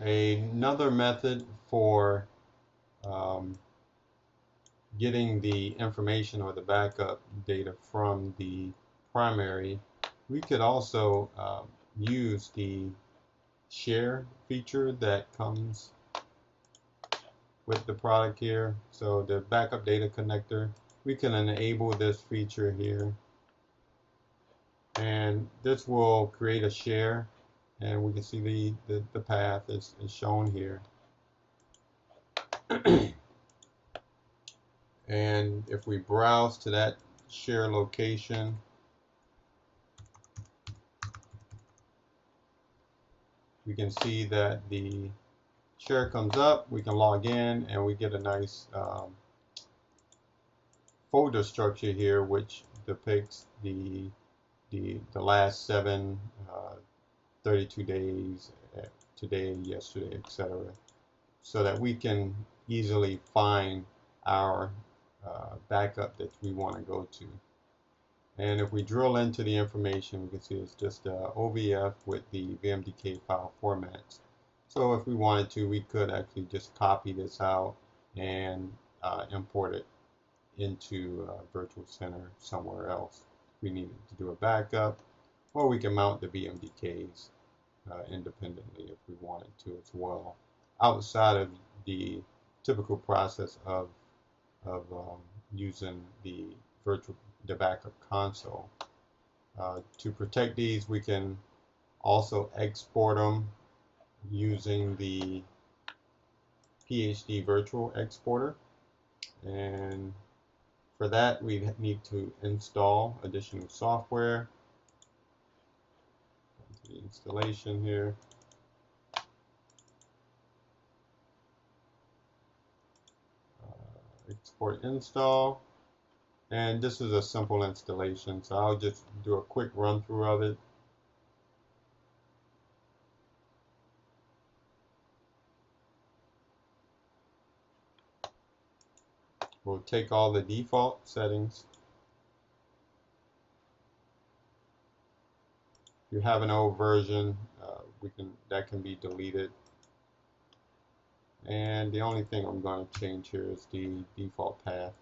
Another method for um, getting the information or the backup data from the primary, we could also use the share feature that comes with the product here. So the backup data connector, we can enable this feature here, and this will create a share, and we can see the path is shown here. And if we browse to that share location, we can see that the share comes up. We can log in and we get a nice folder structure here, which depicts the last 32 days, today, yesterday, etc., so that we can easily find our backup that we want to go to. And if we drill into the information, we can see it's just OVF with the VMDK file formats. So if we wanted to, we could actually just copy this out and import it into Virtual Center somewhere else. We needed to do a backup, or we can mount the VMDKs independently if we wanted to as well, outside of the typical process of using the backup console. To protect these, we can also export them using the PhD Virtual Exporter, and for that we need to install additional software. The installation here. Export install, and this is a simple installation, so I'll just do a quick run through of it. We'll take all the default settings. If you have an old version, that can be deleted. And the only thing I'm going to change here is the default path.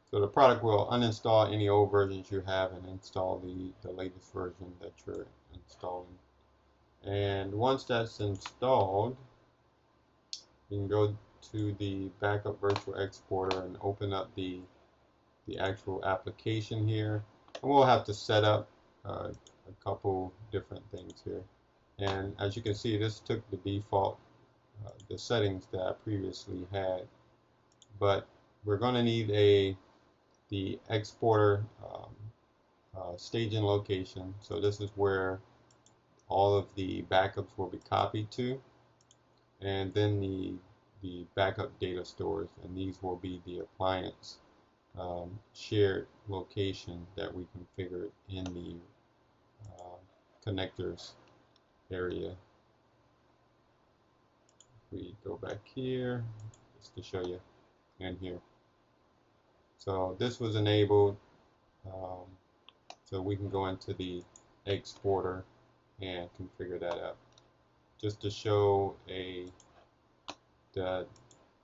So the product will uninstall any old versions you have and install the latest version that you're installing. And once that's installed, you can go to the backup virtual exporter and open up the actual application here. And we'll have to set up a couple different things here. And as you can see, this took the default, the settings that I previously had. But we're going to need the exporter staging location. So this is where all of the backups will be copied to, and then the backup data stores, and these will be the appliance shared location that we configured in the connectors area. We go back here just to show you, and here. So this was enabled, so we can go into the exporter and configure that up. Just to show the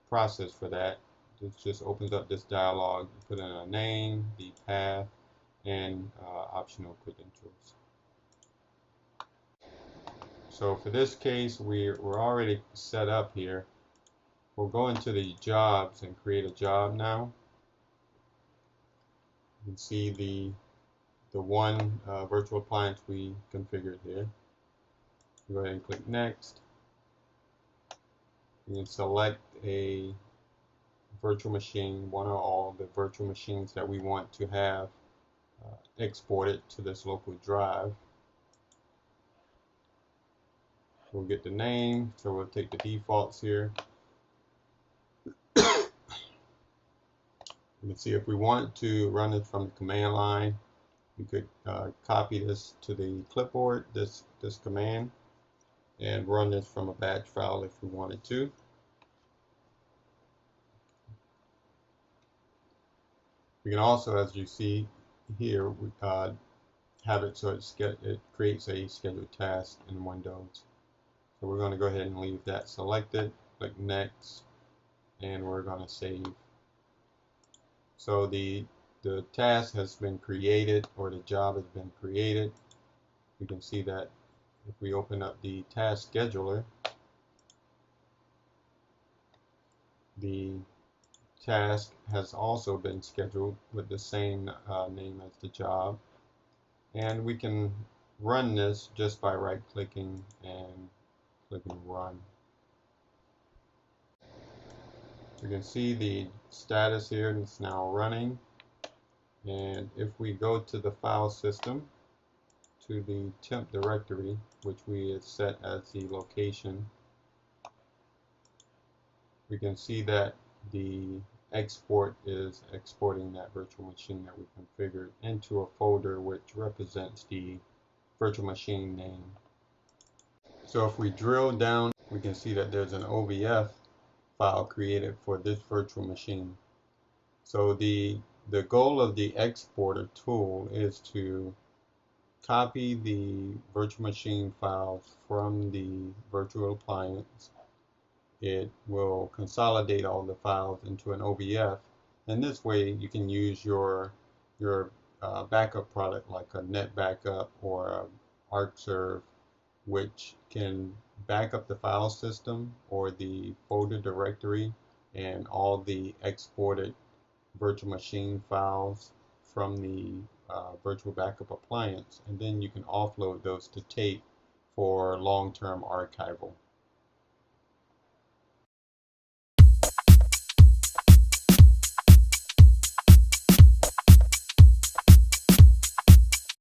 process for that, it just opens up this dialog. You put in a name, the path, and optional credentials. So for this case, we're already set up here. We'll go into the jobs and create a job now. You can see the one virtual appliance we configured here. Go ahead and click next. You can select a virtual machine, one or all the virtual machines that we want to have exported to this local drive. We'll get the name, so we'll take the defaults here. You can see if we want to run it from the command line, you could copy this to the clipboard, this command, and run this from a batch file if we wanted to. We can also, as you see here, have it so it creates a scheduled task in Windows. So we're going to go ahead and leave that selected, click Next, and we're going to save. So the task has been created, or the job has been created. We can see that if we open up the task scheduler, the task has also been scheduled with the same name as the job. And we can run this just by right clicking and clicking run. You can see the status here, and it's now running. And if we go to the file system, to the temp directory, which we had set as the location, we can see that the export is exporting that virtual machine that we configured into a folder which represents the virtual machine name. So if we drill down, we can see that there's an OVF file created for this virtual machine. So the goal of the exporter tool is to copy the virtual machine files from the virtual appliance. It will consolidate all the files into an OVF, and this way you can use your backup product like a NetBackup or a ArcServe, which can back up the file system or the folder directory and all the exported virtual machine files from the virtual backup appliance, and then you can offload those to tape for long-term archival.